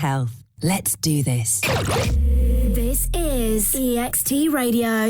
health. Let's do this. This is EXT Radio.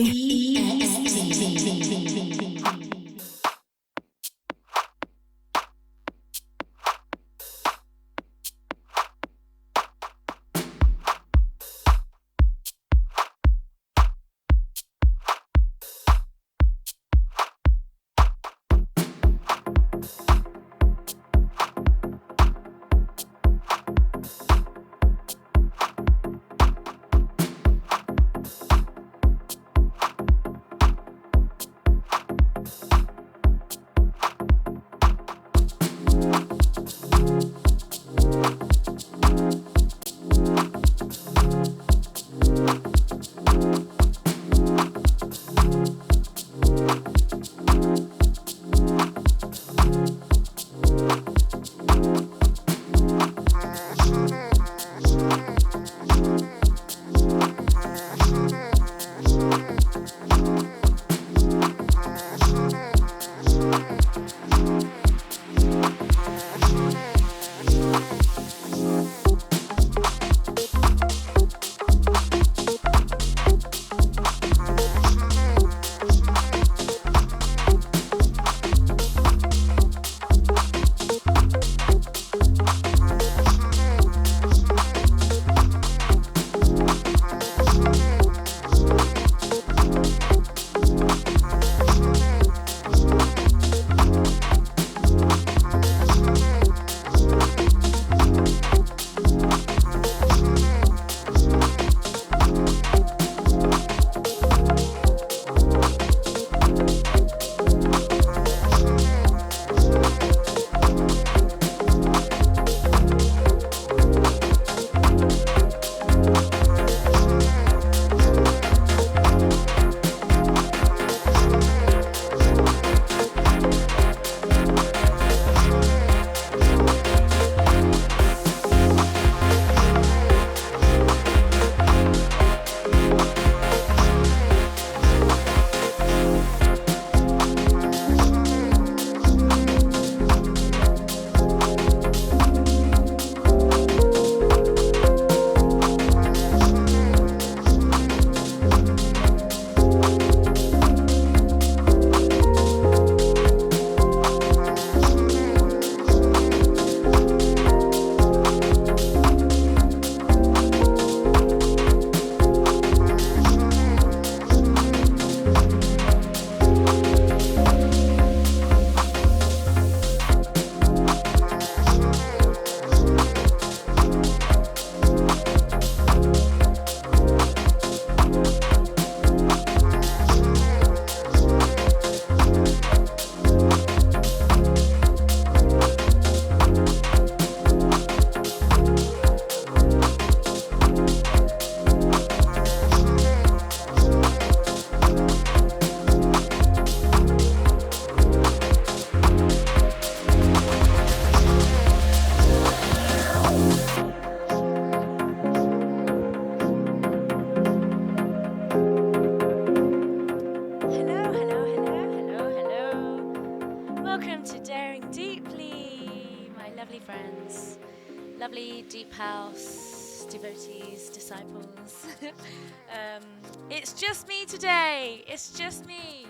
It's just me today. It's just me.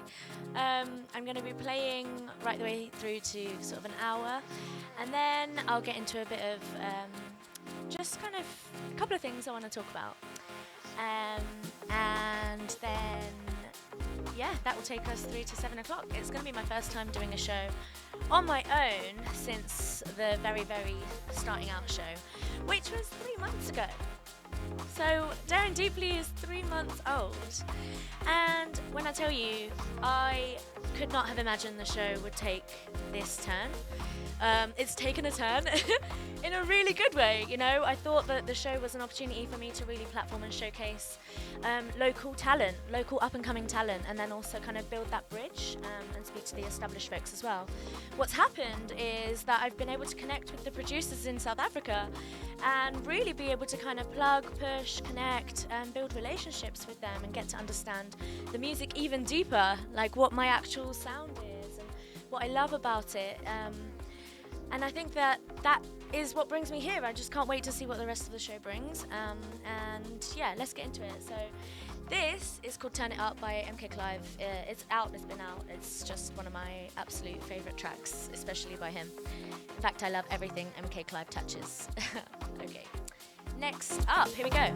I'm going to be playing right the way through to sort of an hour, and then I'll get into a bit of just kind of a couple of things I want to talk about, and then that will take us through to 7 o'clock. It's going to be my first time doing a show on my own since the very, very starting out show, which was 3 months ago. So Daring Deeply is 3 months old, and when I tell you, I could not have imagined the show would take this turn. It's taken a turn in a really good way, you know. I thought that the show was an opportunity for me to really platform and showcase local talent, local up-and-coming talent, and then also kind of build that bridge and speak to the established folks as well. What's happened is that I've been able to connect with the producers in South Africa and really be able to kind of plug, push, connect, and build relationships with them and get to understand the music even deeper, like what my actual sound is and what I love about it. And I think that is what brings me here. I just can't wait to see what the rest of the show brings. And yeah, let's get into it. So this is called Turn It Up by Mixcloud. It's out, it's been out. It's just one of my absolute favourite tracks, especially by him. In fact, I love everything Mixcloud touches. Okay, next up, here we go.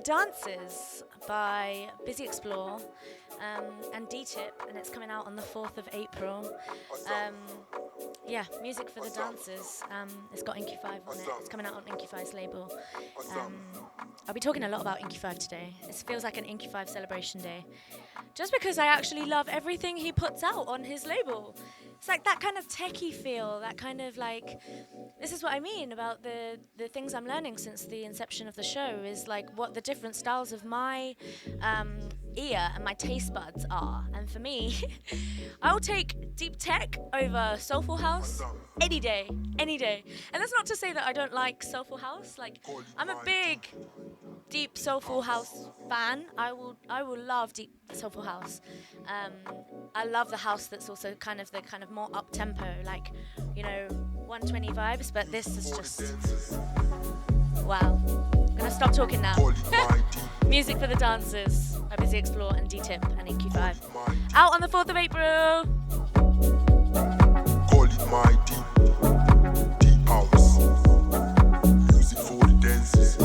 Dances by Busy Explore and D-Tip, and it's coming out on the 4th of April. Yeah, Music for the Dancers. It's got Inky 5 on it. It's coming out on Inky 5's label. I'll be talking a lot about Inky 5 today. It feels like an Inky 5 celebration day, just because I actually love everything he puts out on his label. It's like that kind of techie feel, that kind of like, this is what I mean about the things I'm learning since the inception of the show, is like what the different styles of my ear and my taste buds are. And for me, I'll take deep tech over soulful house any day, any day. And that's not to say that I don't like soulful house. Like, I'm a big deep soulful house fan. I will love deep soulful house. I love the house that's also kind of more up tempo, like, you know, 120 vibes. But this is just wow. I'm gonna stop talking now. Music for the Dancers by Busy Explore and D-Tip and IQ5. Out on the 4th of April. Call it mighty. Deep house. Music for the dances.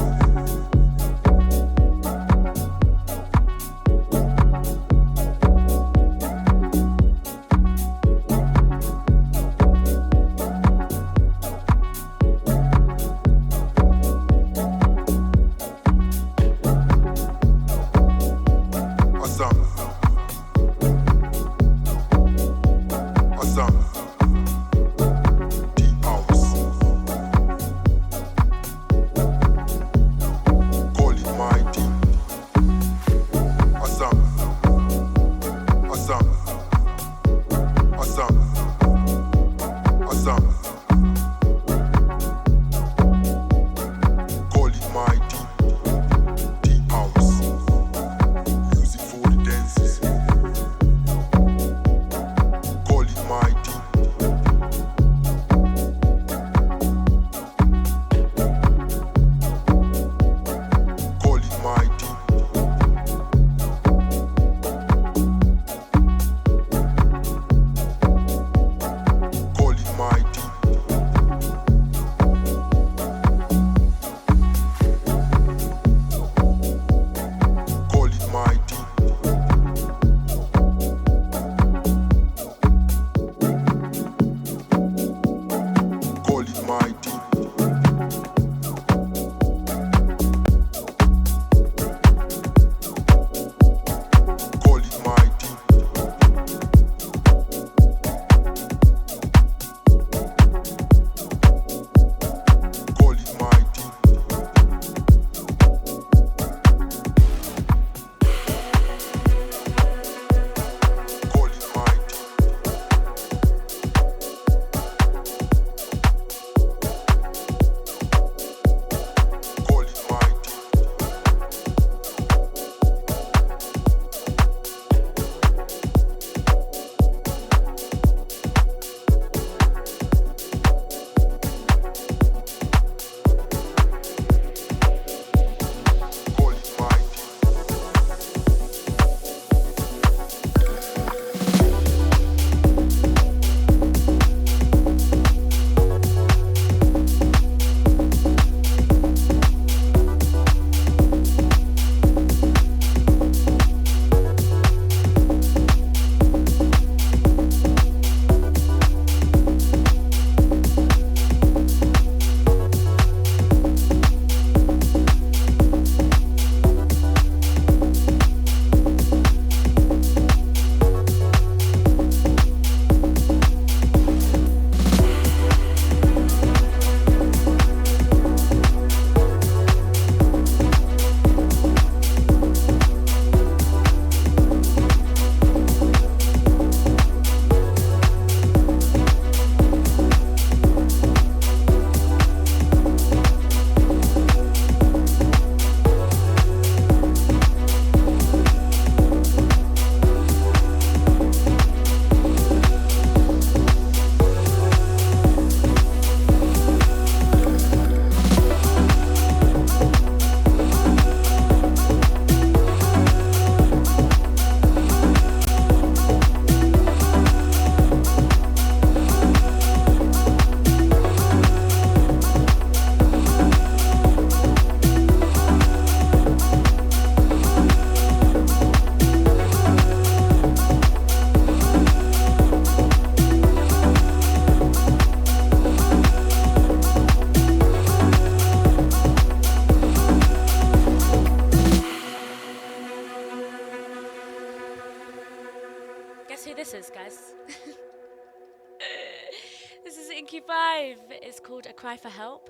Inky 5. It's called A Cry for Help.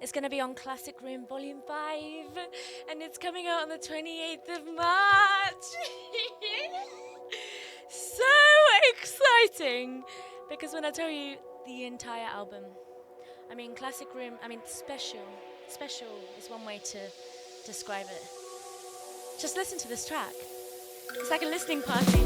It's going to be on Classic Room Volume 5, and it's coming out on the 28th of March. So exciting, because when I tell you the entire album, I mean Classic Room, I mean special is one way to describe it. Just listen to this track. It's like a listening party.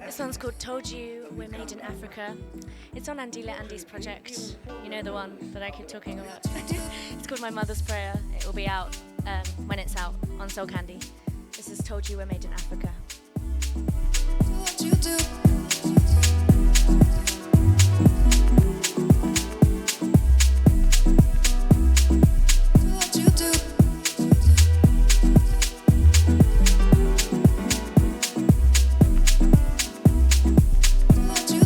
This one's called Told You We're Made in Africa. It's on Andy Lit Andy's project. You know the one that I keep talking about. It's called My Mother's Prayer. It will be out when it's out on Soul Candy. This is Told You We're Made in Africa. What you do? What you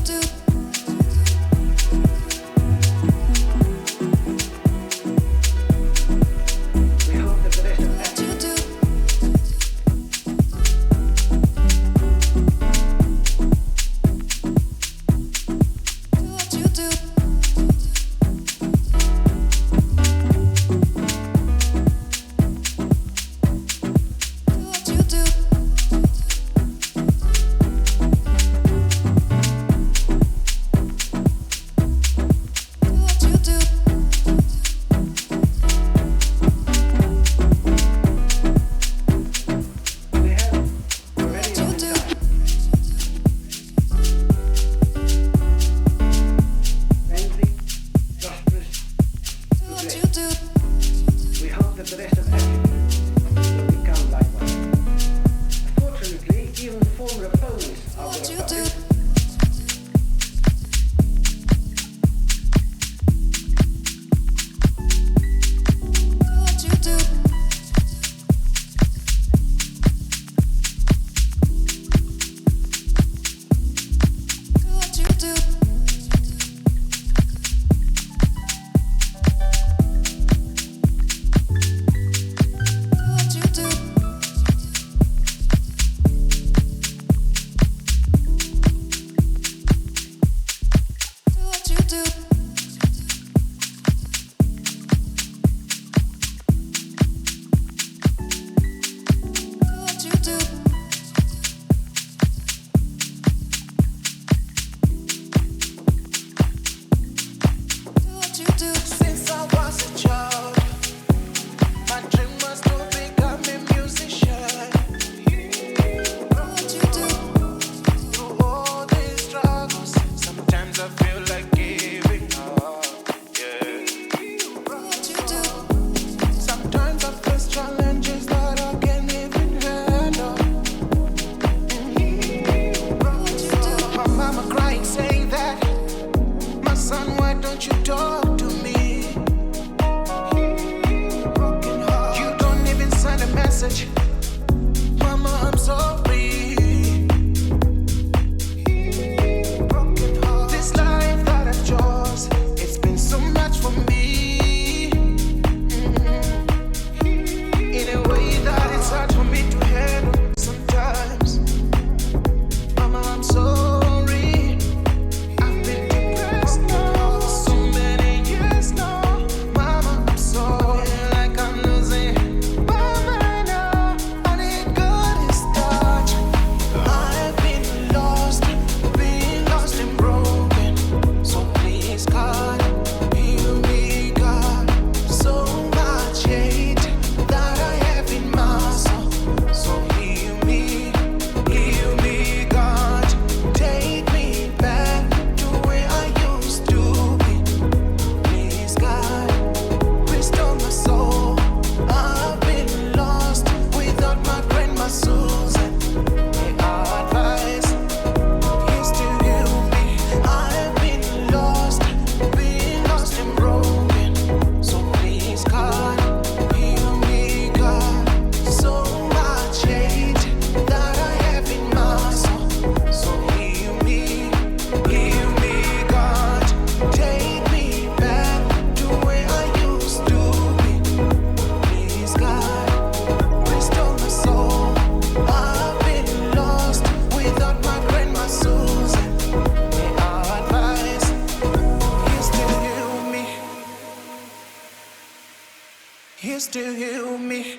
Here's to heal me.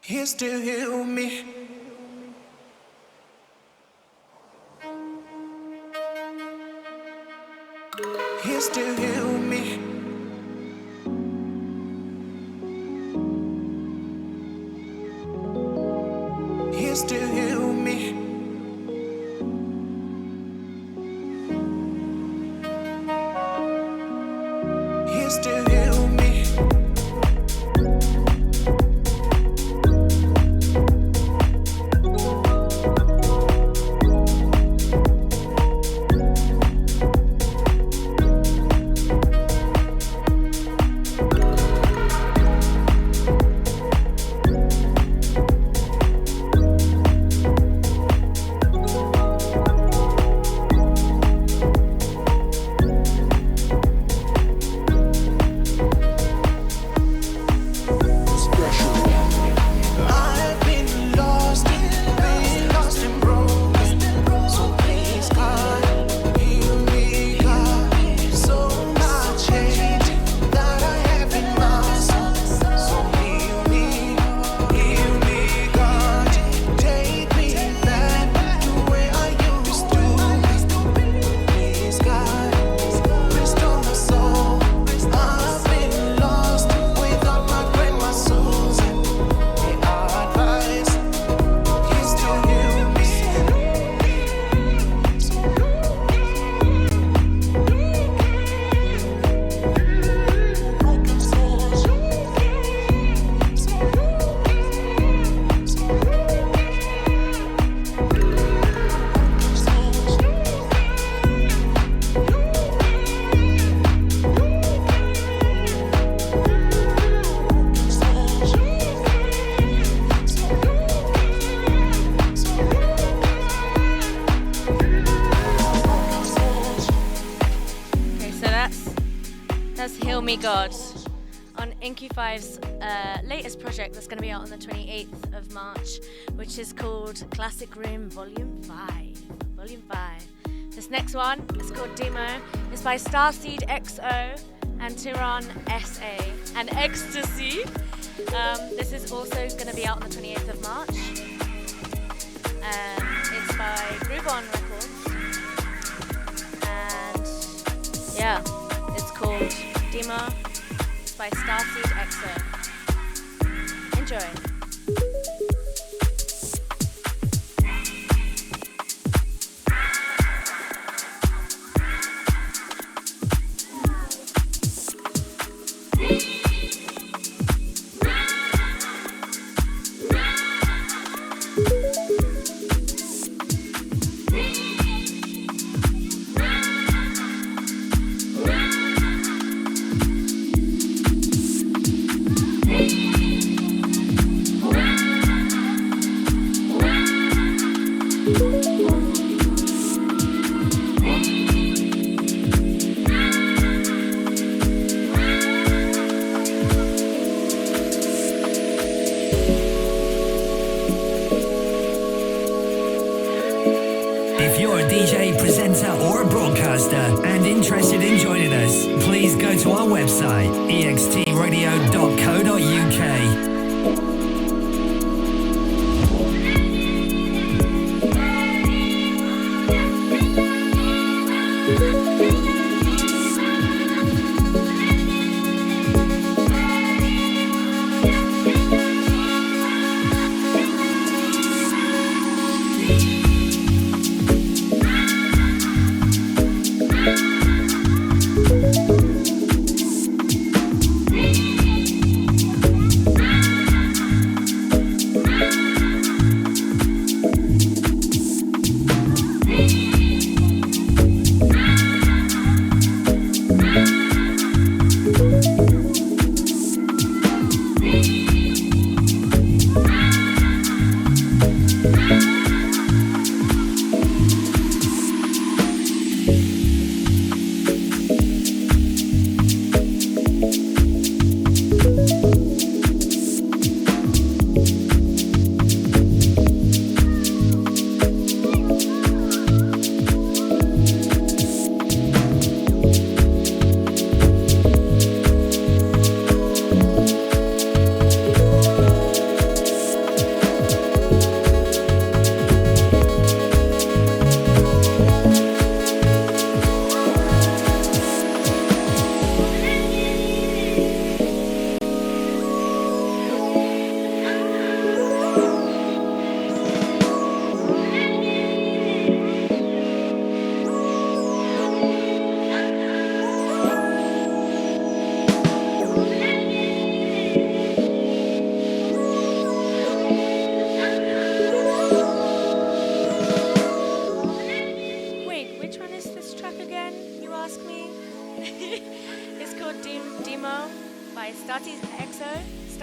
Here's to heal me. Here's to heal me. Here's to heal me. Here's to heal me. God on InQ5's latest project that's going to be out on the 28th of March, which is called Classic Room Volume 5. Volume 5. This next one is called Demo. It's by Starseed XO and Tyron SA and Ecstasy. This is also going to be out on the 28th of March. It's by Groove On Records. And yeah, it's called Demo. It's by Starseed XO. Enjoy.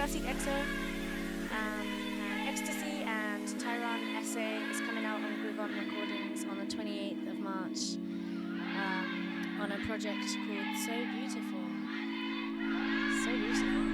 Classic EXO, Ecstasy and Tyron Essay is coming out on Groove On Recordings on the 28th of March on a project called So Beautiful. So beautiful.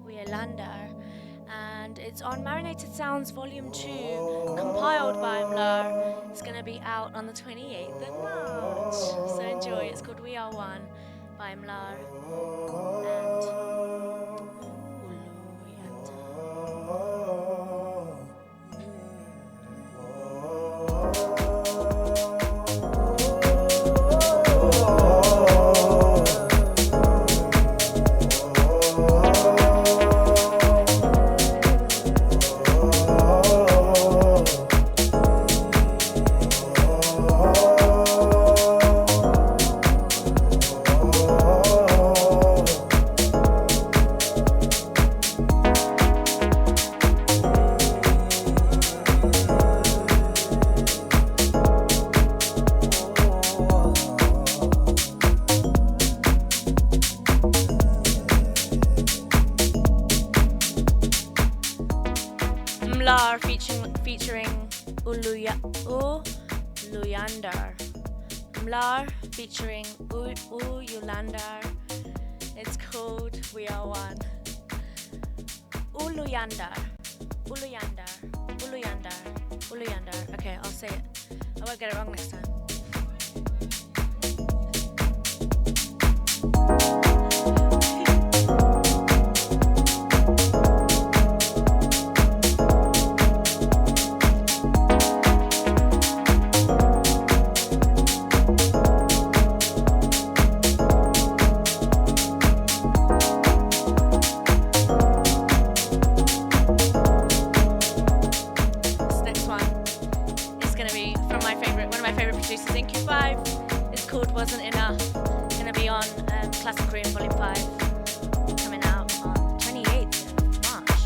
Uyolanda, and it's on Marinated Sounds Volume 2, compiled by Mlar. It's going to be out on the 28th of March, so enjoy. It's called We Are One by Mlar and featuring Uyolander. Mlar featuring Uyolander. It's called We Are One. Uyolander. Okay, I'll say it. I won't get it wrong next time. Wasn't enough. Gonna be on Classic Korean Volume 5, coming out on 28th of March.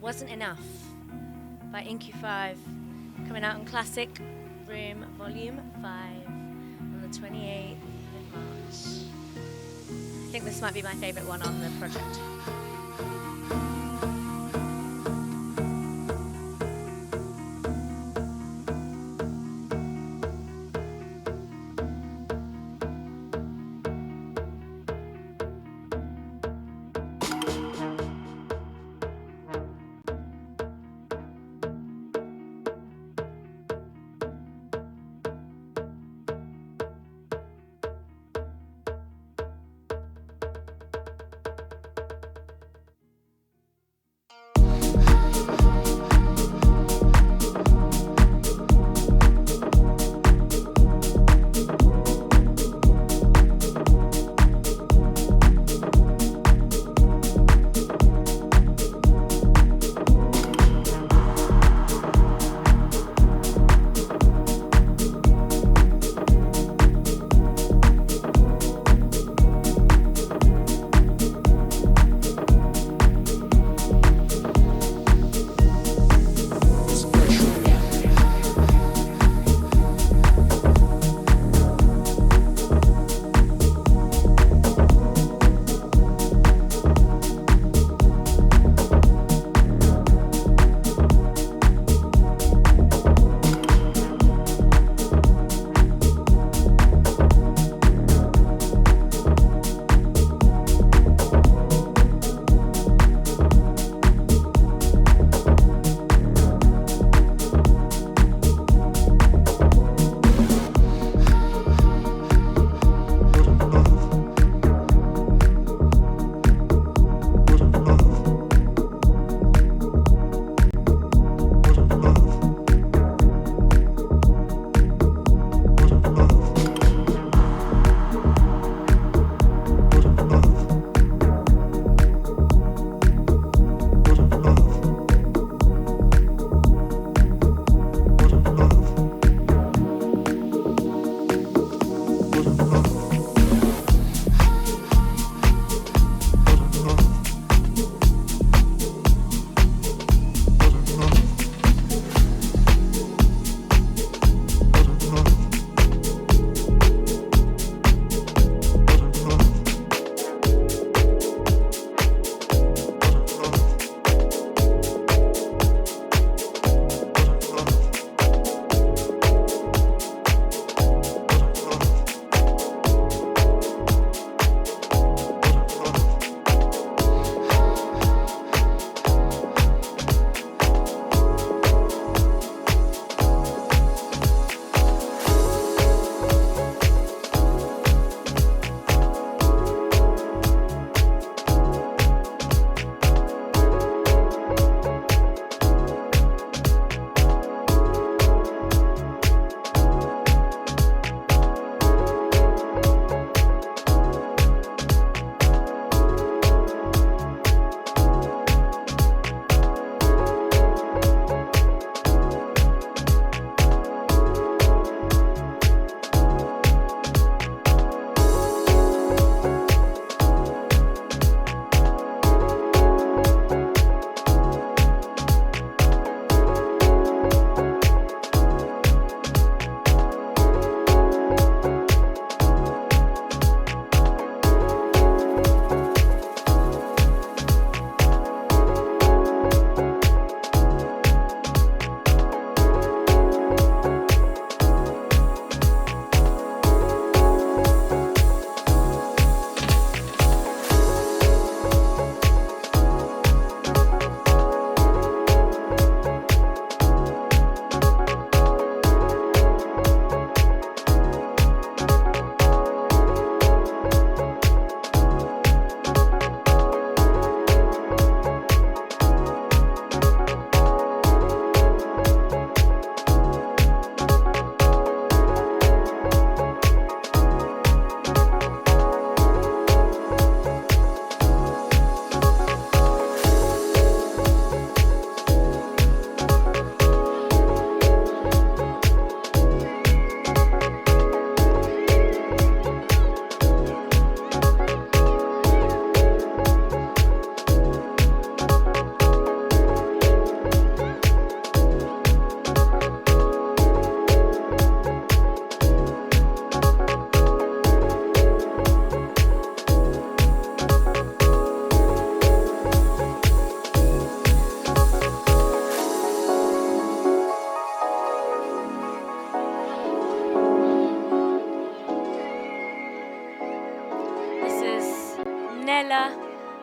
Wasn't Enough by InQ5, coming out in Classic Room Volume 5 on the 28th of March. I think this might be my favourite one on the project.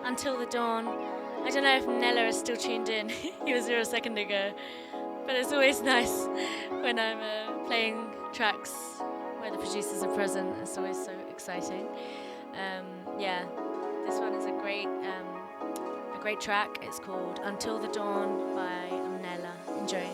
Until the Dawn. I don't know if Nella is still tuned in. He was here a second ago. But it's always nice when I'm playing tracks where the producers are present. It's always so exciting. Yeah, this one is a great track. It's called Until the Dawn by Nella. Enjoy.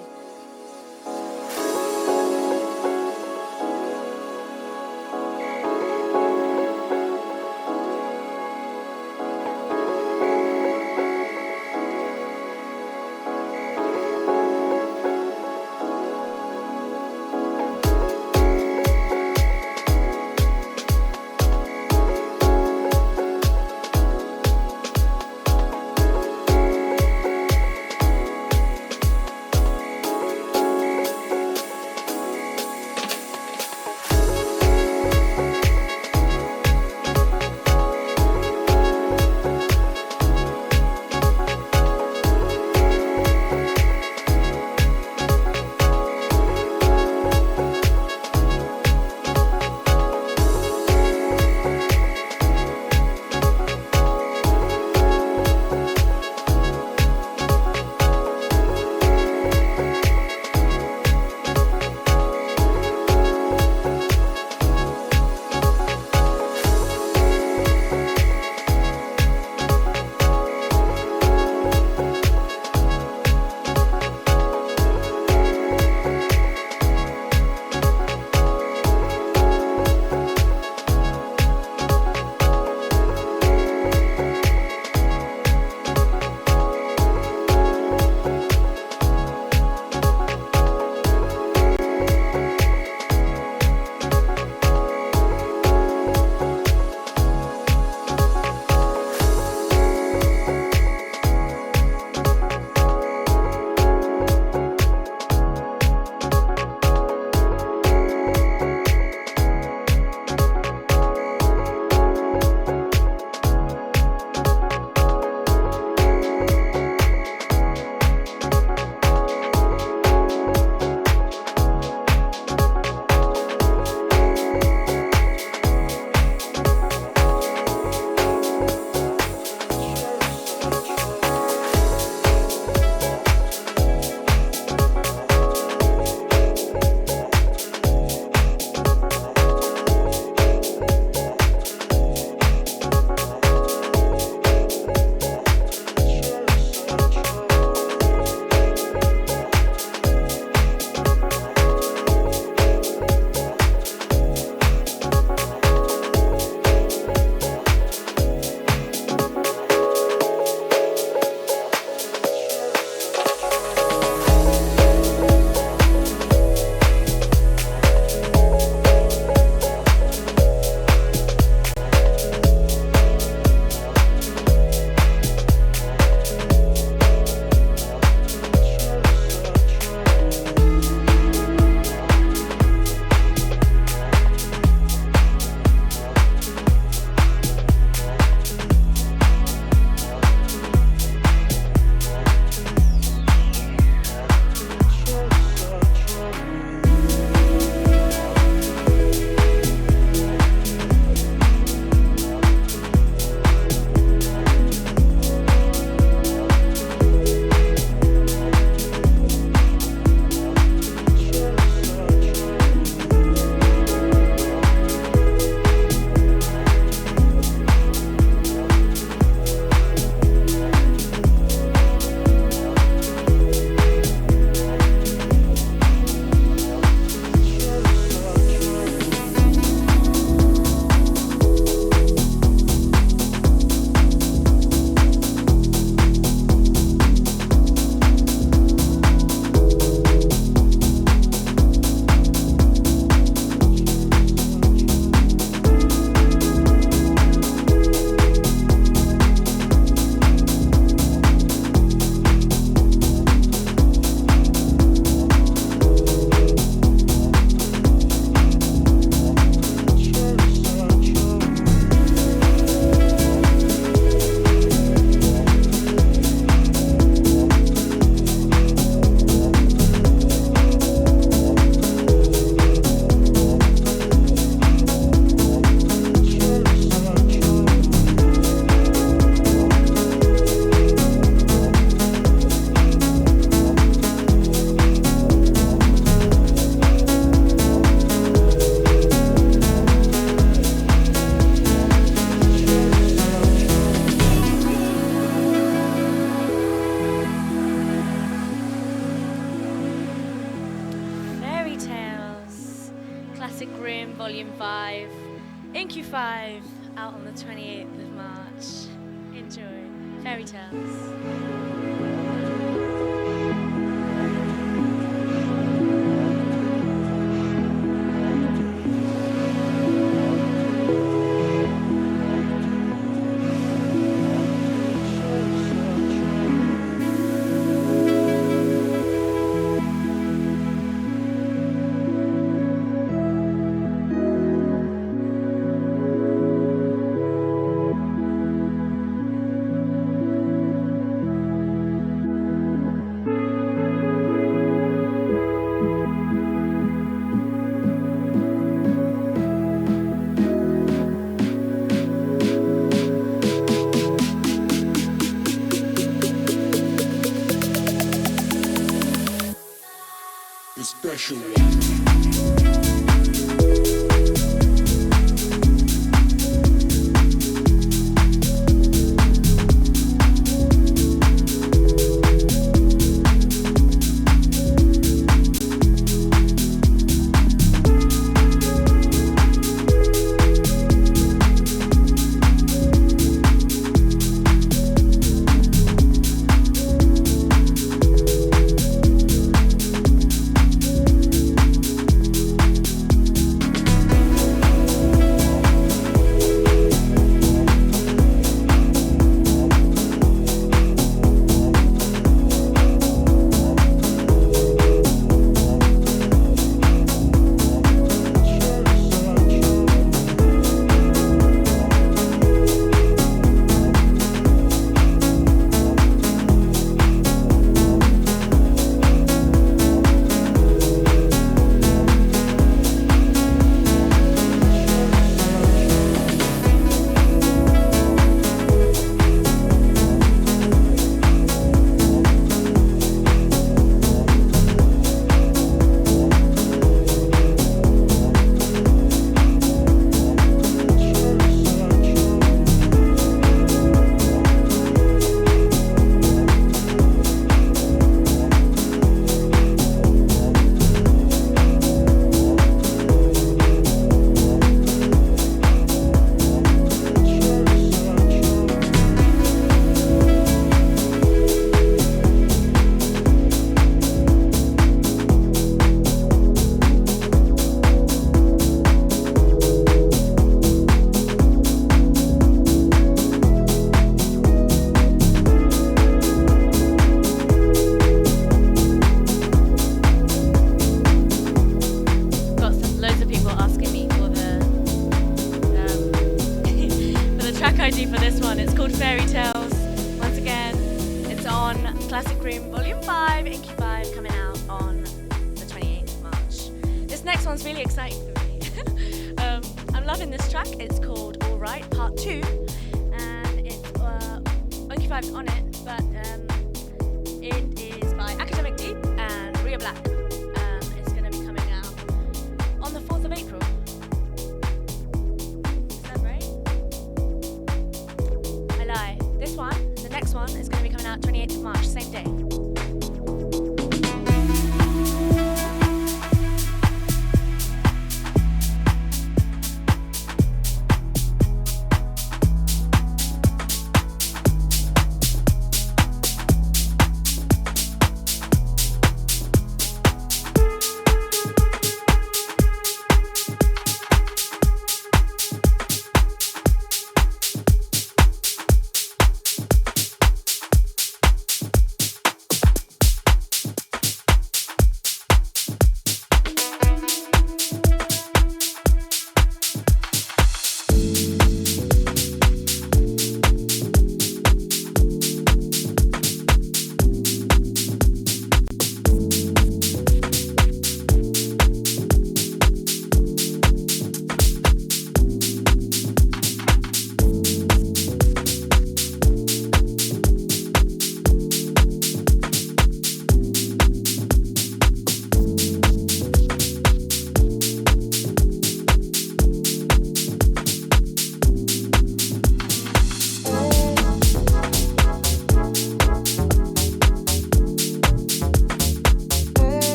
Volume 5, InQ5, out on the 28th of March. Enjoy. Fairy Tales. Special.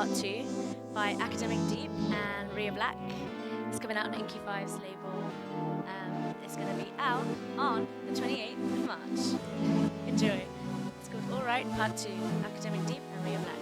Part 2 by Academic Deep and Rhea Black. It's coming out on Inky 5's label. It's going to be out on the 28th of March. Enjoy. It's called Alright Part 2, Academic Deep and Rhea Black.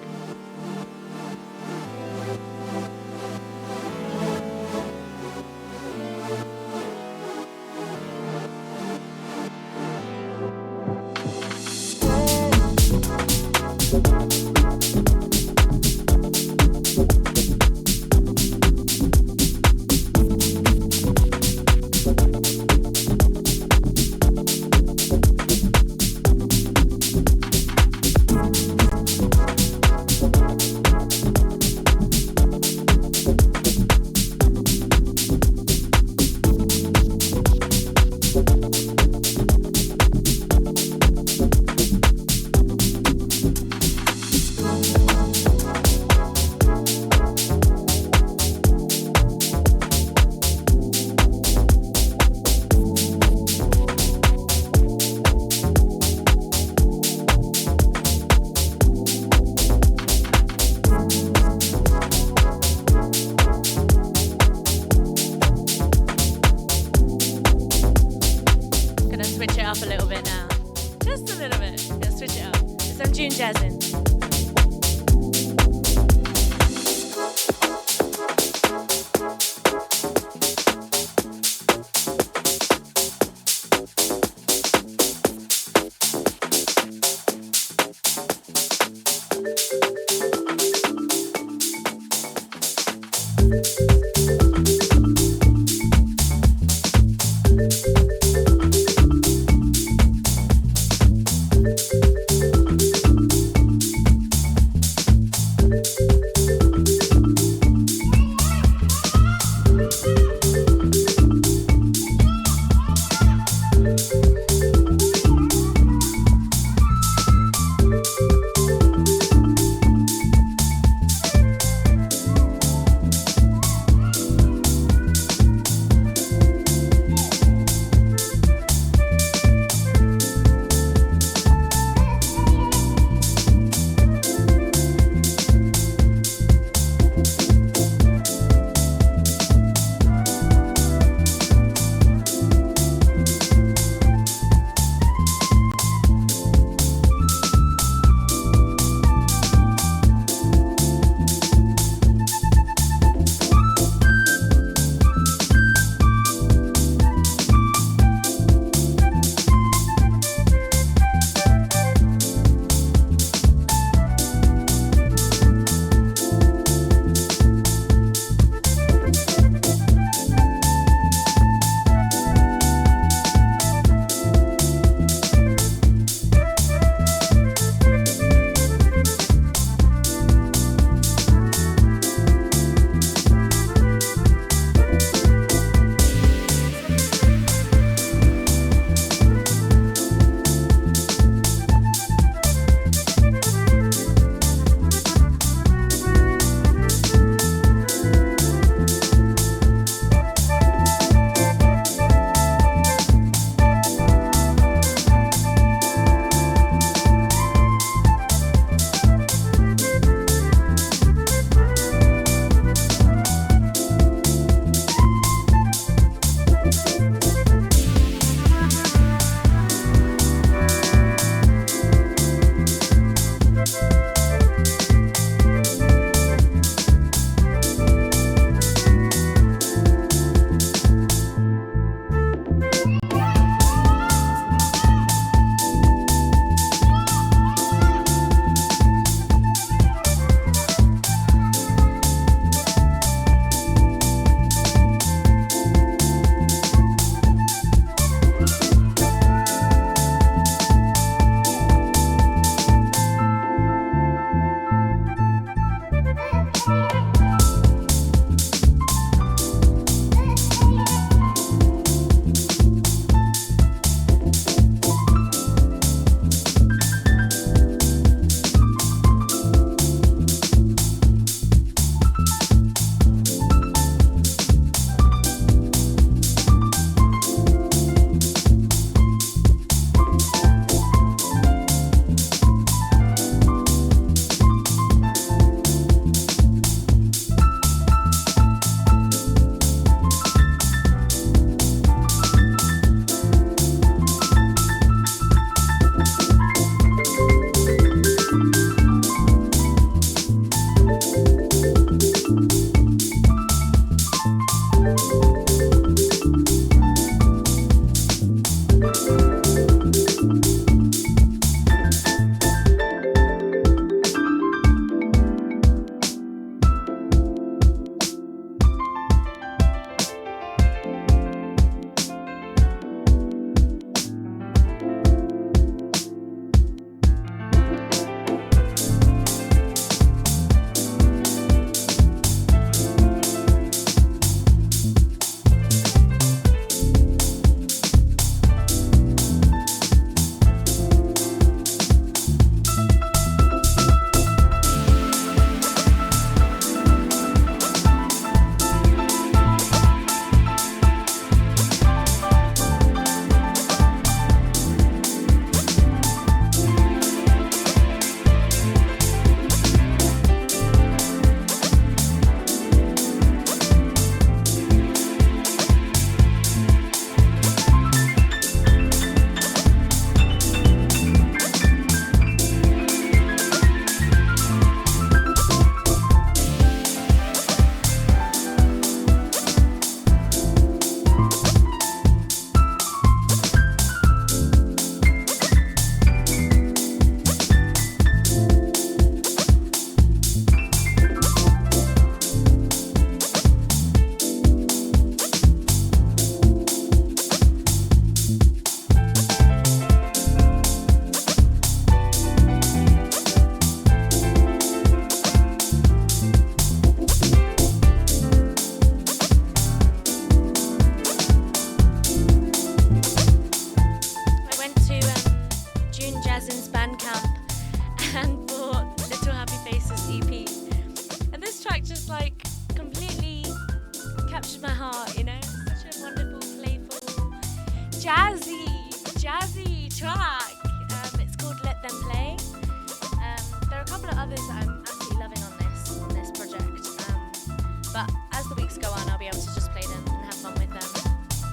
But as the weeks go on, I'll be able to just play them and have fun with them.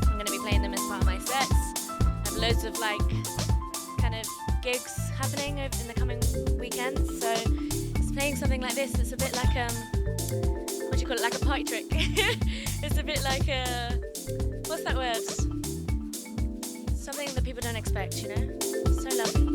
I'm going to be playing them as part of my sets. I have loads of like kind of gigs happening in the coming weekends, so it's playing something like this. It's a bit like what do you call it? Like a party trick. It's a bit like what's that word? Something that people don't expect, you know? So lovely.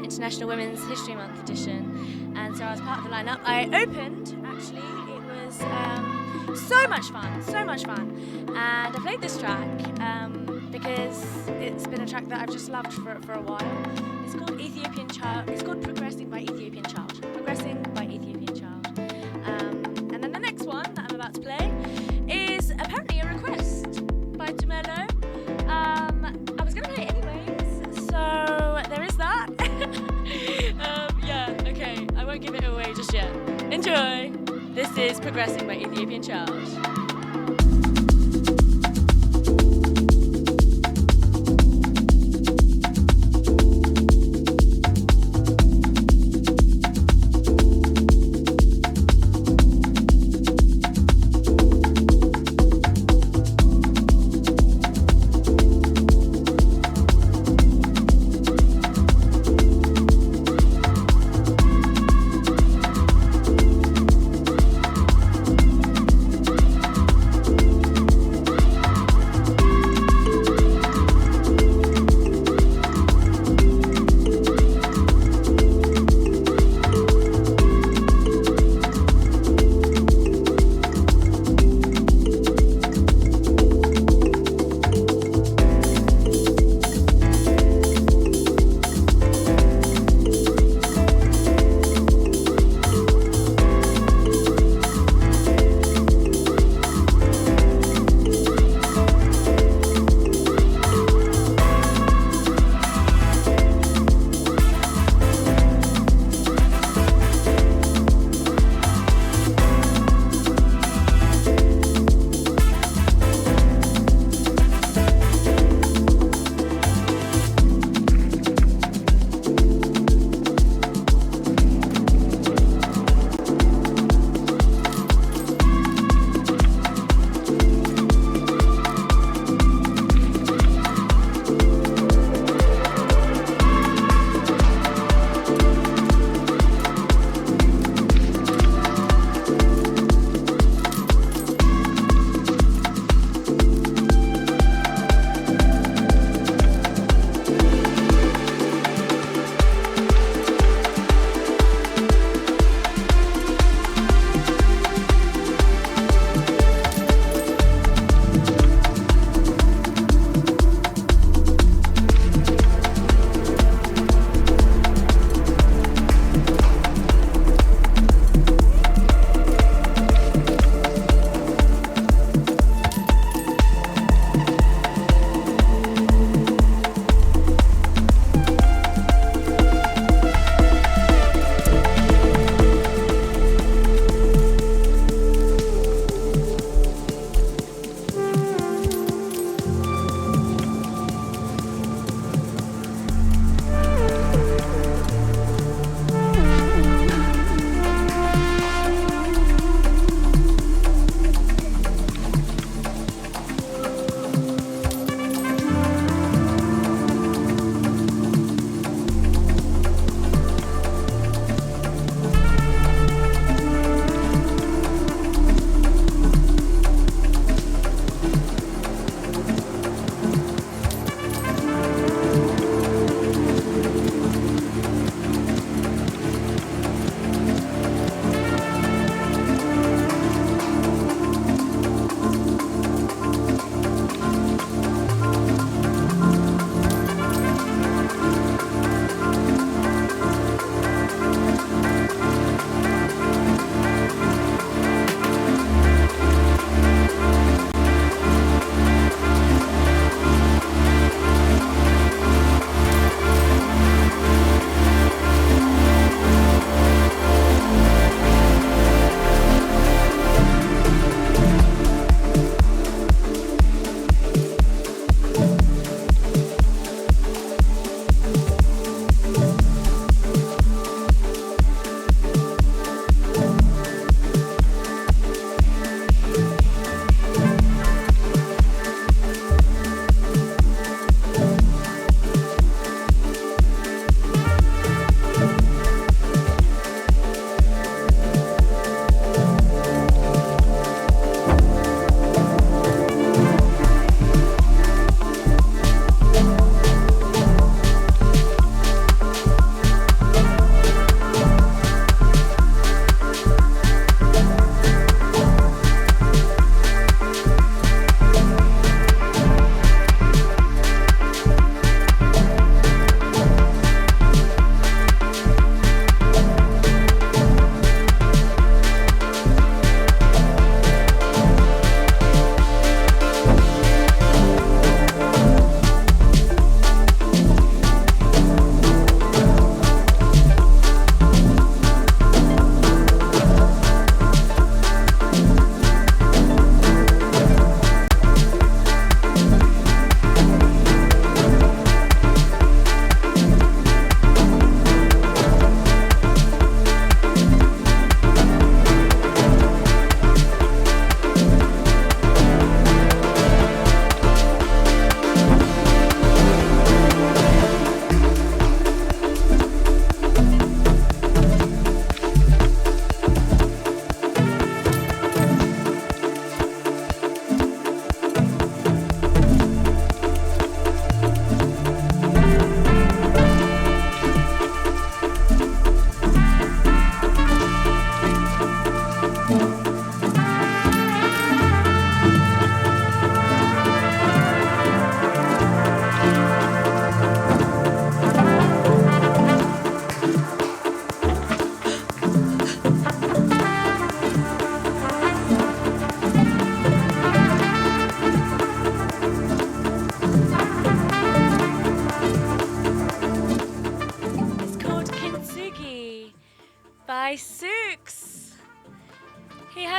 International Women's History Month edition, and so I was part of the lineup. I opened, actually, it was so much fun, and I played this track because it's been a track that I've just loved for a while. It's called Ethiopian Child. It's called Progressing by Ethiopian Child. And then the next one that I'm about to play is apparently a request by Tumelo. I was going to play it anyways, so there is that. Yeah, okay, I won't give it away just yet. Enjoy! This is Progressing by Ethiopian Child.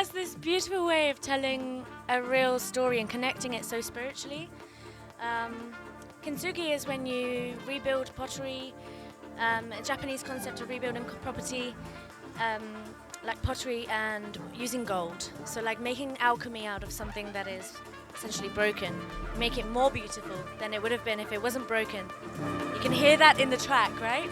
just this beautiful way of telling a real story and connecting it so spiritually. Kintsugi is when you rebuild pottery, a Japanese concept of rebuilding property, like pottery and using gold. So like making alchemy out of something that is essentially broken, make it more beautiful than it would have been if it wasn't broken. You can hear that in the track, right?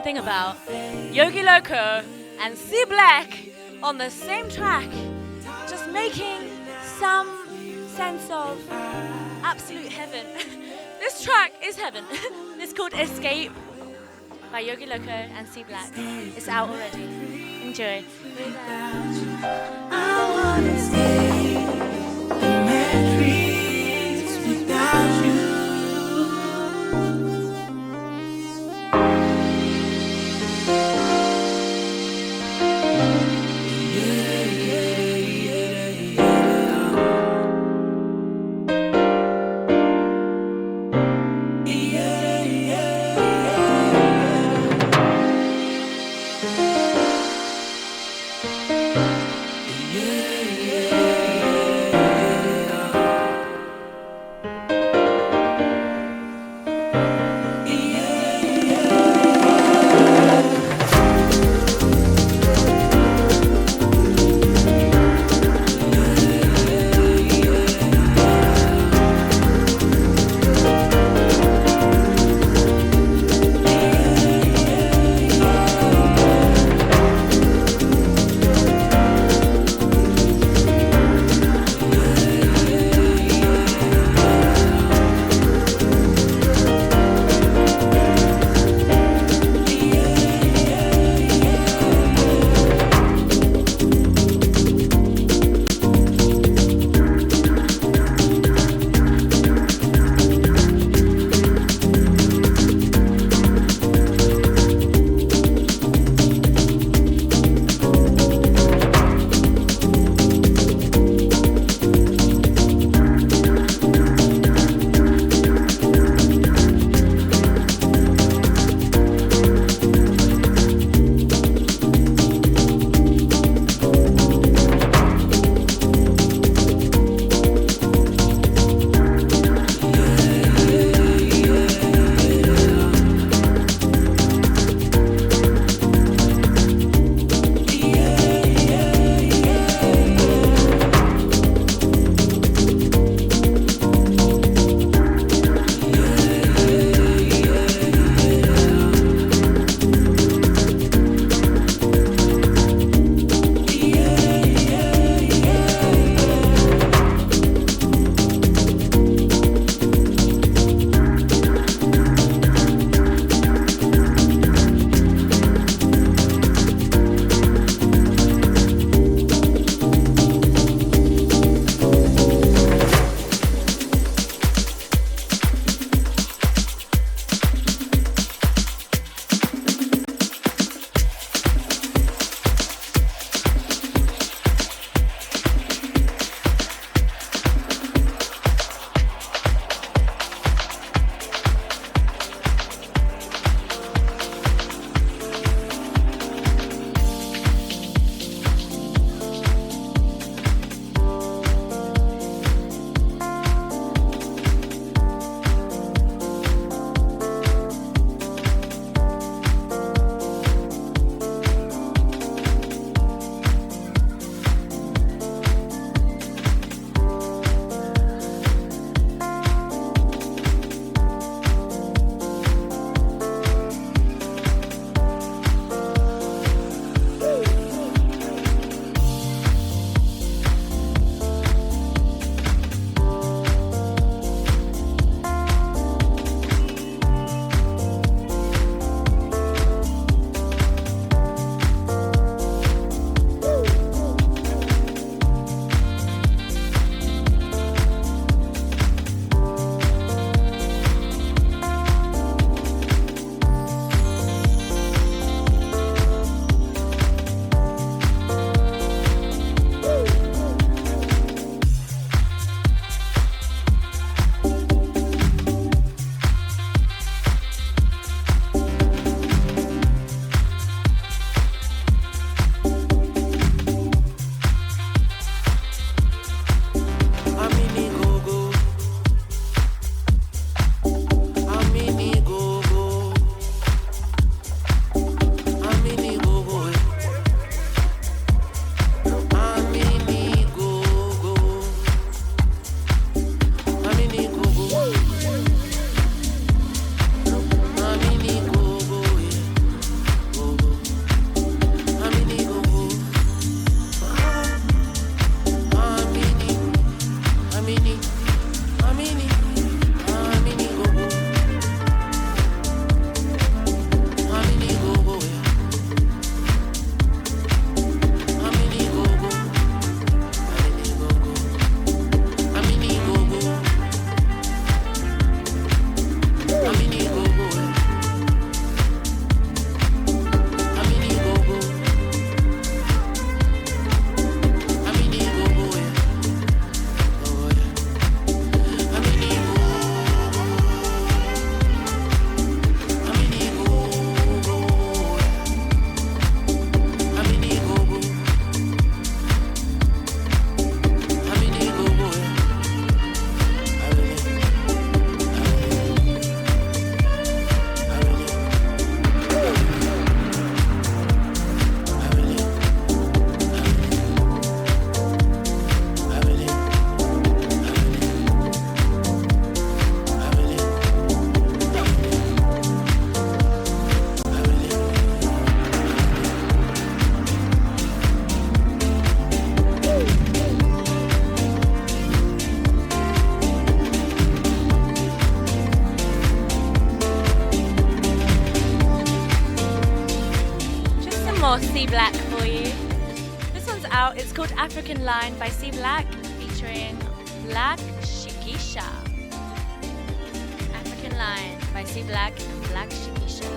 something about Yogi Loco and C Black on the same track, just making some sense of absolute heaven. This track is heaven. It's called Escape by Yogi Loco and C Black. It's out already. Enjoy. I wanna escape the memories without you. Yeah. Black for you. This one's out. It's called African Line by C Black, featuring Black Shikisha. African Line by C Black and Black Shikisha.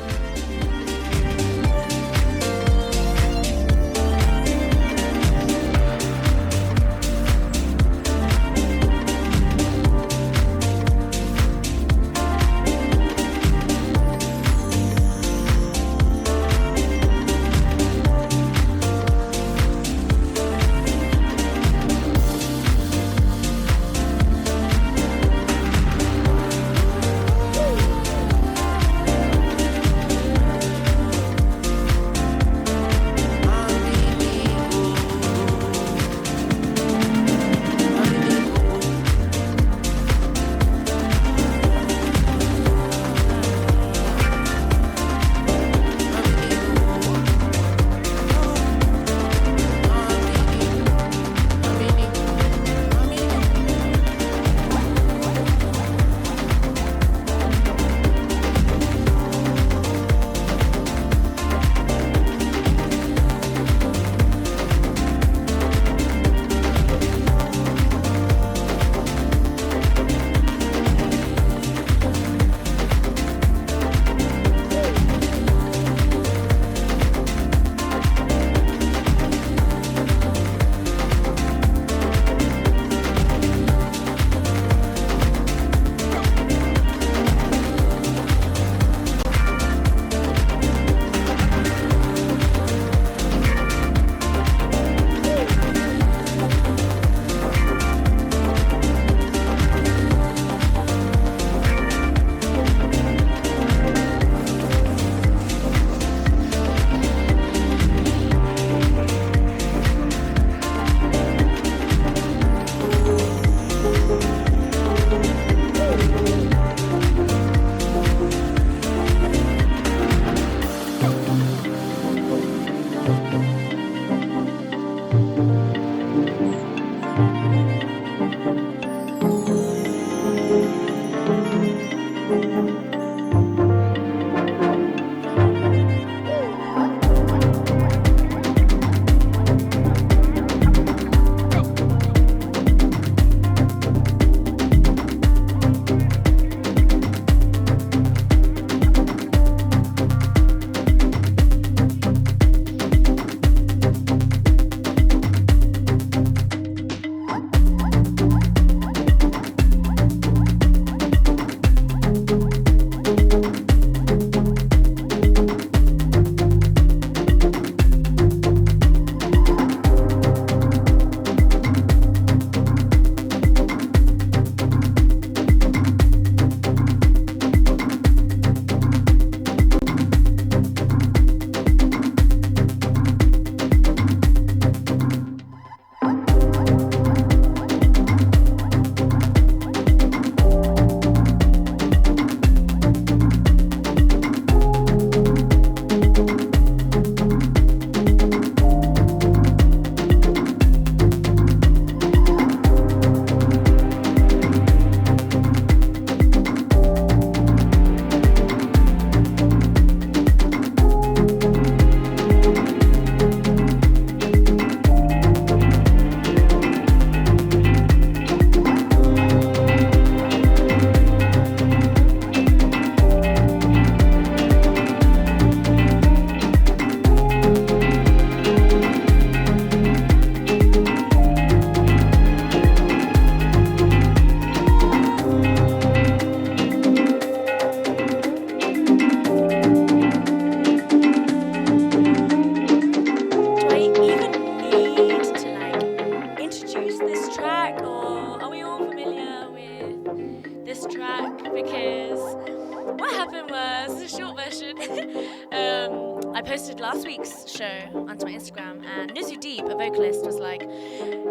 posted last week's show onto my Instagram, and Nizu Deep, a vocalist, was like,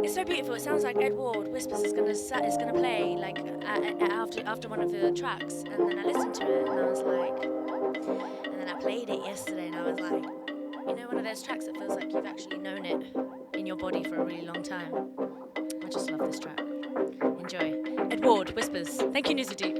"It's so beautiful. It sounds like Edward Whispers is gonna play like after one of the tracks." And then I listened to it, and I was like, and then I played it yesterday, and I was like, you know, one of those tracks that feels like you've actually known it in your body for a really long time. I just love this track. Enjoy. Edward Whispers. Thank you, Nizu Deep.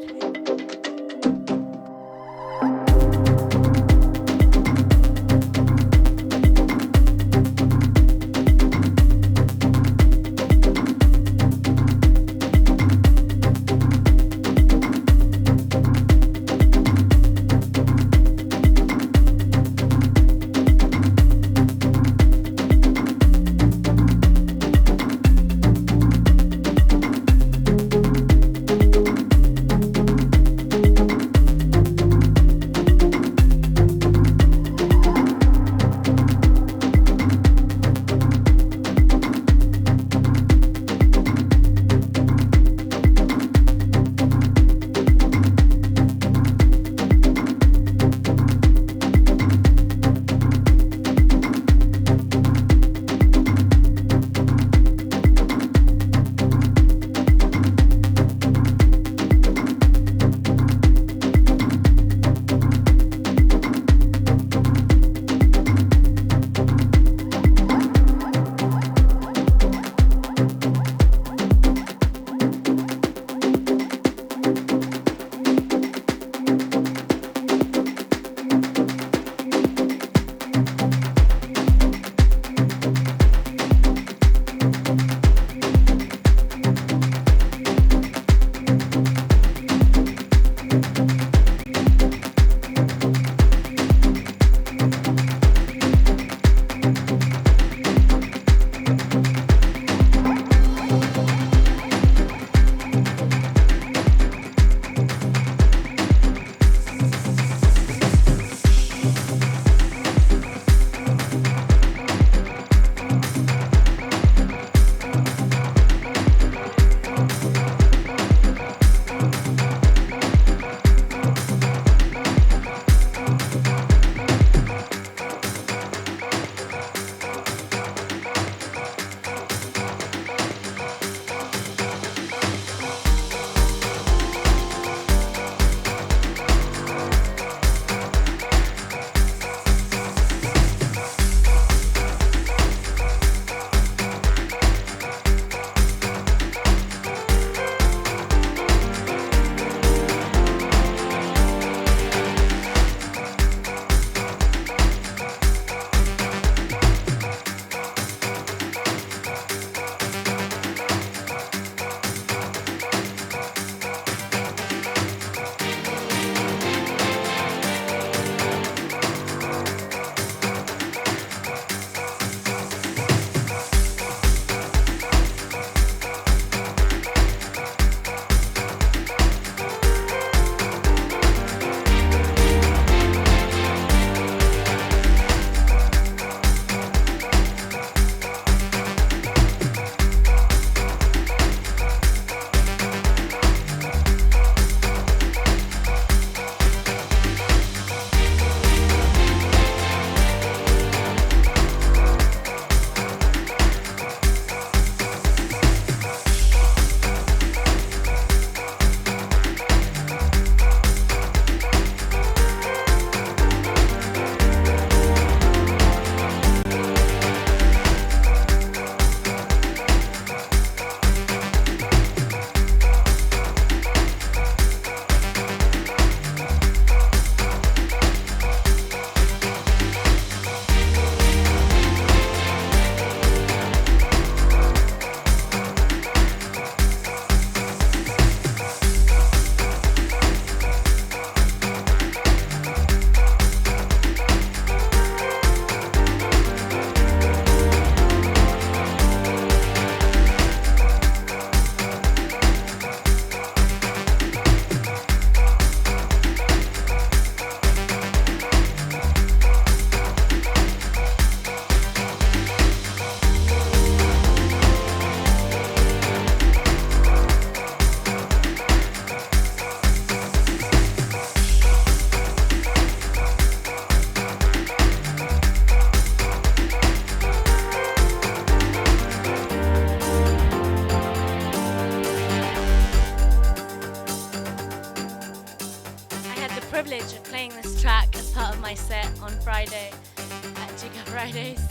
privilege of playing this track as part of my set on Friday at Jigga Fridays.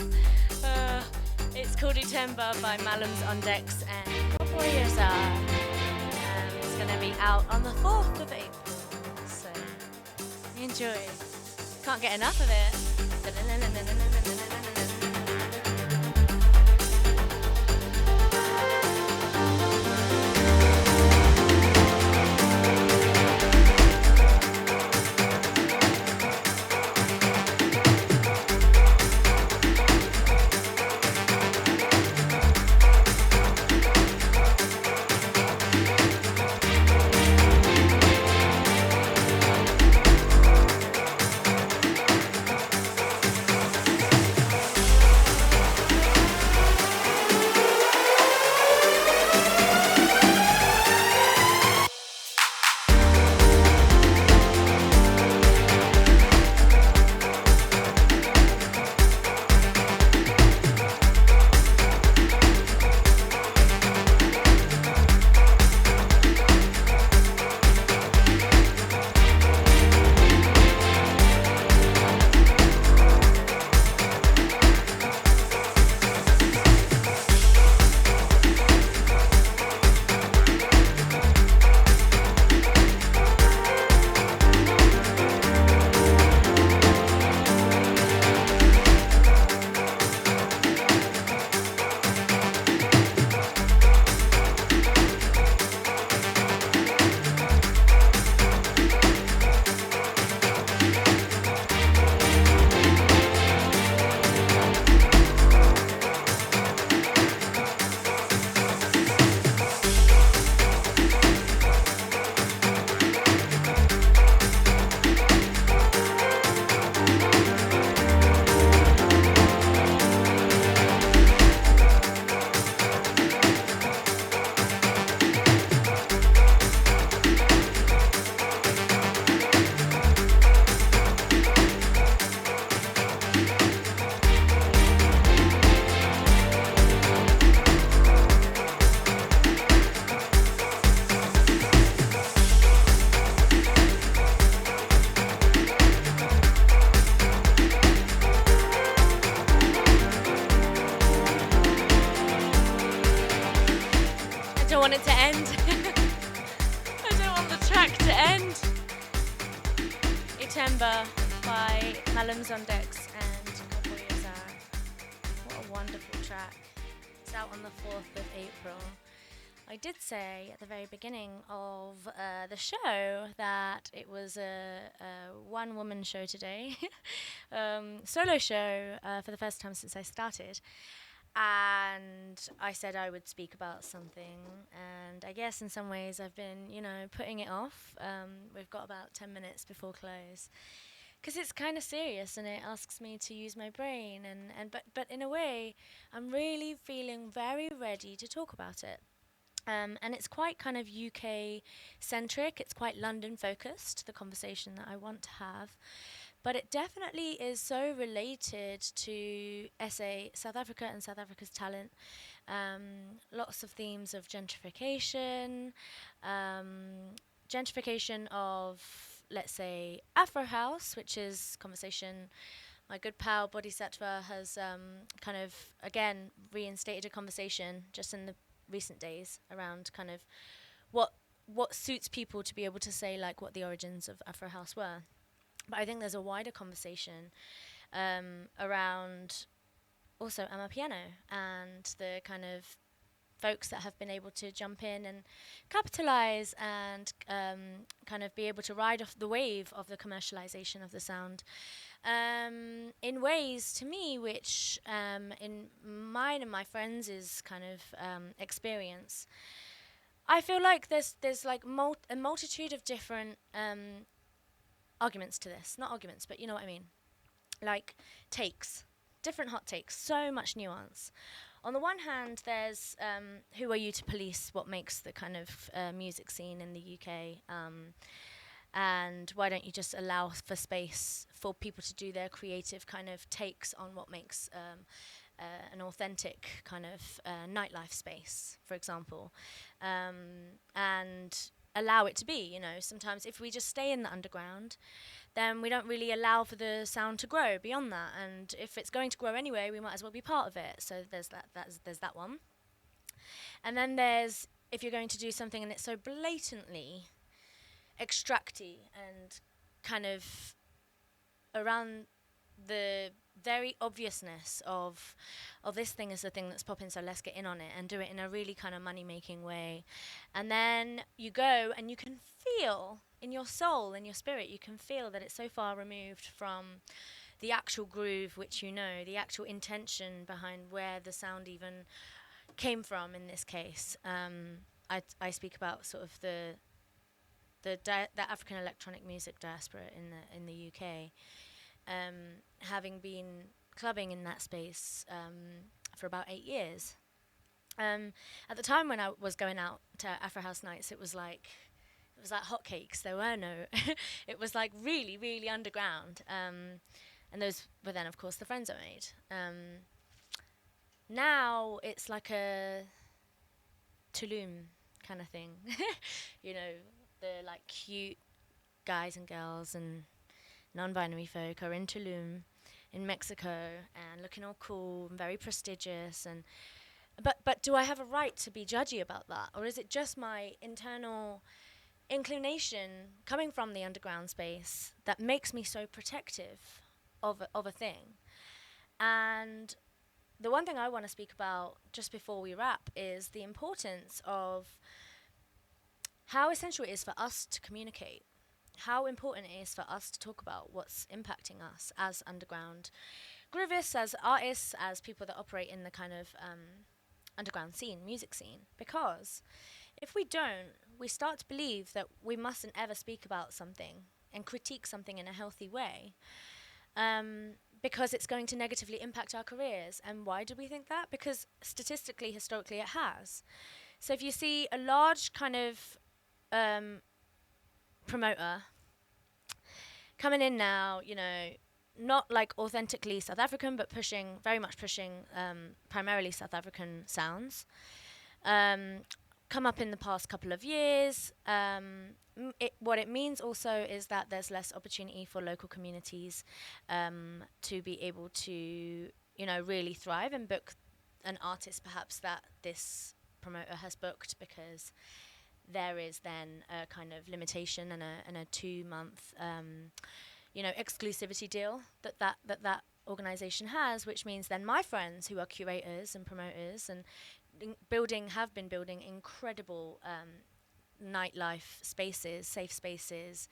It's called Itemba by Malums on Decks and Kopoyasa. It's going to be out on the 4th of April, so enjoy. Can't get enough of it. Want it to end. I don't want the track to end. Itemba by Malums on Decks and Kopoyasa. What a wonderful track. It's out on the 4th of April. I did say at the very beginning of the show that it was a one-woman show today. Solo show for the first time since I started. And I said I would speak about something, and I guess in some ways I've been, putting it off. We've got about 10 minutes before close, because it's kind of serious and it asks me to use my brain, but in a way I'm really feeling very ready to talk about it. And it's quite kind of UK centric, it's quite London focused, the conversation that I want to have. But it definitely is so related to South Africa and South Africa's talent. Lots of themes of gentrification, gentrification of, let's say, Afro House, which is conversation my good pal Bodhisattva has kind of, again, reinstated a conversation just in the recent days around kind of what suits people to be able to say, like, what the origins of Afro House were. But I think there's a wider conversation around also Amapiano and the kind of folks that have been able to jump in and capitalize and kind of be able to ride off the wave of the commercialization of the sound in ways, to me, which in mine and my friends' kind of experience, I feel like there's like a multitude of different arguments to this. Not arguments, but you know what I mean. Like takes, different hot takes, so much nuance. On the one hand, there's who are you to police what makes the kind of music scene in the UK, and why don't you just allow for space for people to do their creative kind of takes on what makes an authentic kind of nightlife space, for example. And allow it to be. You know, sometimes if we just stay in the underground, then we don't really allow for the sound to grow beyond that. And if it's going to grow anyway, we might as well be part of it. So there's there's that one. And then there's if you're going to do something and it's so blatantly extracty and kind of around the very obviousness of this thing is the thing that's popping, so let's get in on it and do it in a really kind of money-making way. And then you go and you can feel in your soul, in your spirit, you can feel that it's so far removed from the actual groove, which you know, the actual intention behind where the sound even came from in this case. I speak about sort of the African electronic music diaspora in the UK, having been clubbing in that space for about 8 years. At the time when I was going out to Afro House nights, it was like hotcakes. There were no, it was like really, really underground. And those were then, of course, the friends I made. Now it's like a Tulum kind of thing, you know, the like cute guys and girls and non-binary folk are in Tulum in Mexico and looking all cool and very prestigious. And but do I have a right to be judgy about that, or is it just my internal inclination coming from the underground space that makes me so protective of a thing? And the one thing I want to speak about just before we wrap is the importance of how essential it is for us to communicate, how important it is for us to talk about what's impacting us as underground groovists, as artists, as people that operate in the kind of underground scene, music scene. Because if we don't, we start to believe that we mustn't ever speak about something and critique something in a healthy way, because it's going to negatively impact our careers. And why do we think that? Because statistically, historically, it has. So if you see a large kind of promoter coming in now, you know, not like authentically South African, but very much pushing primarily South African sounds, come up in the past couple of years. What it means also is that there's less opportunity for local communities to be able to, you know, really thrive and book an artist perhaps that this promoter has booked, because there is then a kind of limitation and a 2-month you know, exclusivity deal that organization has, which means then my friends who are curators and promoters and have been building incredible nightlife spaces, safe spaces,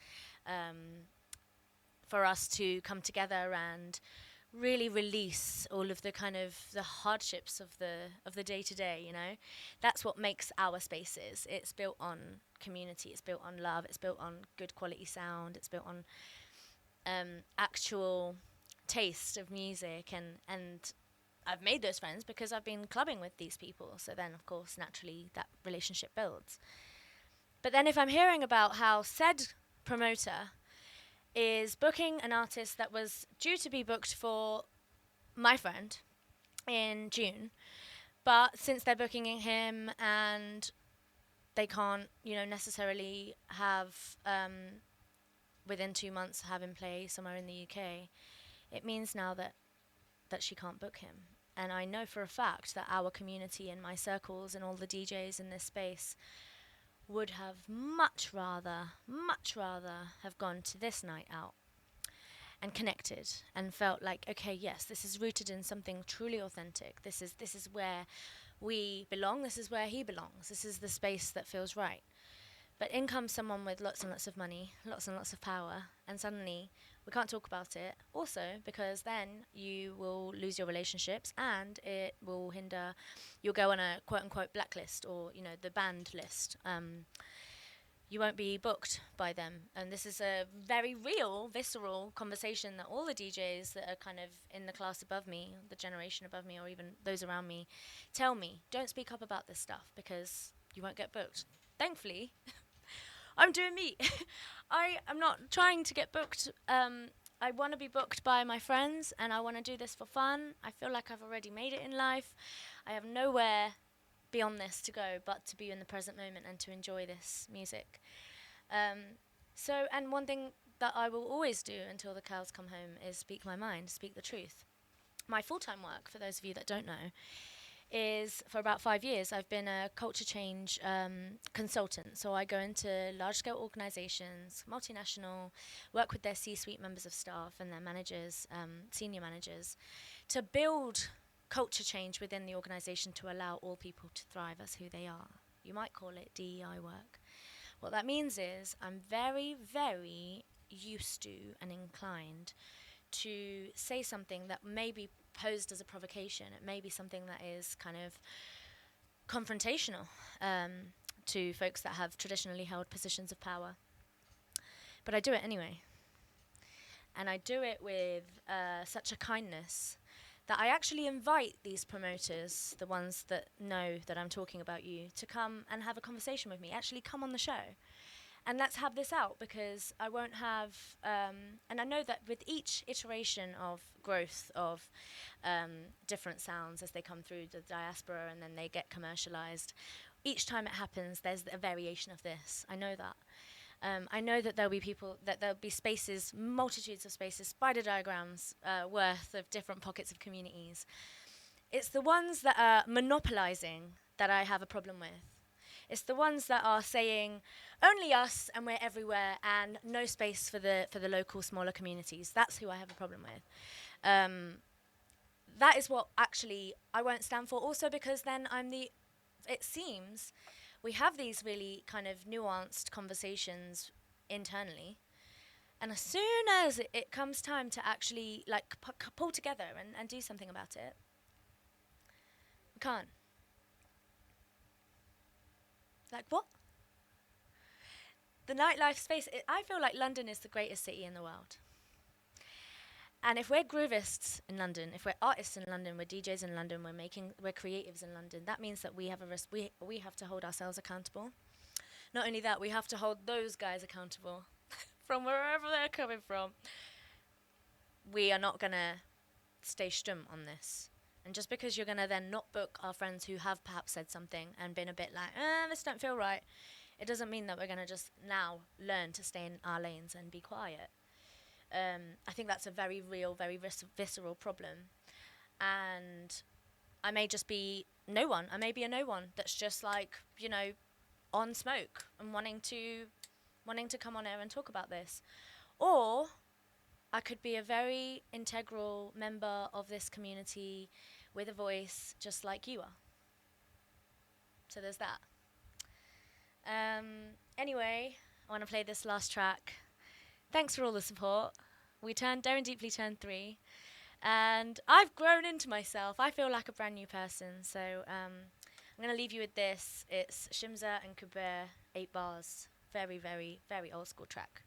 for us to come together and really release all of the kind of the hardships of the day-to-day, you know. That's what makes our spaces. It's built on community, it's built on love, it's built on good quality sound, it's built on actual taste of music, and I've made those friends because I've been clubbing with these people. So then, of course, naturally that relationship builds. But then if I'm hearing about how said promoter is booking an artist that was due to be booked for my friend in June, but since they're booking him and they can't, you know, necessarily have within 2 months have him play somewhere in the UK, it means now that she can't book him. And I know for a fact that our community and my circles and all the DJs in this space would have much rather have gone to this night out and connected and felt like, okay, yes, this is rooted in something truly authentic. This is where we belong. This is where he belongs. This is the space that feels right. But in comes someone with lots and lots of money, lots and lots of power, and suddenly we can't talk about it. Also, because then you will lose your relationships and it will hinder, you'll go on a quote-unquote blacklist, or, you know, the banned list. You won't be booked by them. And this is a very real, visceral conversation that all the DJs that are kind of in the class above me, the generation above me, or even those around me, tell me, don't speak up about this stuff because you won't get booked. Thankfully, I'm doing me. I am not trying to get booked. I want to be booked by my friends, and I want to do this for fun. I feel like I've already made it in life. I have nowhere beyond this to go, but to be in the present moment and to enjoy this music. And one thing that I will always do until the cows come home is speak my mind, speak the truth. My full-time work, for those of you that don't know, is for about 5 years I've been a culture change consultant. So I go into large-scale organizations, multinational, work with their C-suite members of staff and their managers, senior managers, to build culture change within the organization to allow all people to thrive as who they are. You might call it DEI work. What that means is I'm very, very used to and inclined to say something that may be posed as a provocation. It may be something that is kind of confrontational to folks that have traditionally held positions of power. But I do it anyway. And I do it with such a kindness that I actually invite these promoters, the ones that know that I'm talking about you, to come and have a conversation with me. Actually come on the show. And let's have this out, because I won't have, and I know that with each iteration of growth of different sounds as they come through the diaspora and then they get commercialized, each time it happens, there's a variation of this. I know that. I know that there'll be people, that there'll be spaces, multitudes of spaces, spider diagrams worth of different pockets of communities. It's the ones that are monopolizing that I have a problem with. It's the ones that are saying only us and we're everywhere and no space for the local smaller communities. That's who I have a problem with. That is what actually I won't stand for. Also because then it seems we have these really kind of nuanced conversations internally, and as soon as it comes time to actually like pull together and do something about it, we can't. Like, what? The nightlife space, I feel like London is the greatest city in the world. And if we're groovists in London, if we're artists in London, we're DJs in London, we're creatives in London, that means that we have we have to hold ourselves accountable. Not only that, we have to hold those guys accountable from wherever they're coming from. We are not going to stay stum on this. And just because you're going to then not book our friends who have perhaps said something and been a bit like, this don't feel right, it doesn't mean that we're going to just now learn to stay in our lanes and be quiet. I think that's a very real, very visceral problem. And I may just be no one. I may be a no one that's just like, on smoke and wanting to come on air and talk about this. Or I could be a very integral member of this community with a voice just like you are. So there's that. Anyway, I want to play this last track. Thanks for all the support. Daring Deeply turned 3. And I've grown into myself. I feel like a brand new person. So I'm going to leave you with this. It's Shimza and Kubir, 8 bars. Very, very, very old school track.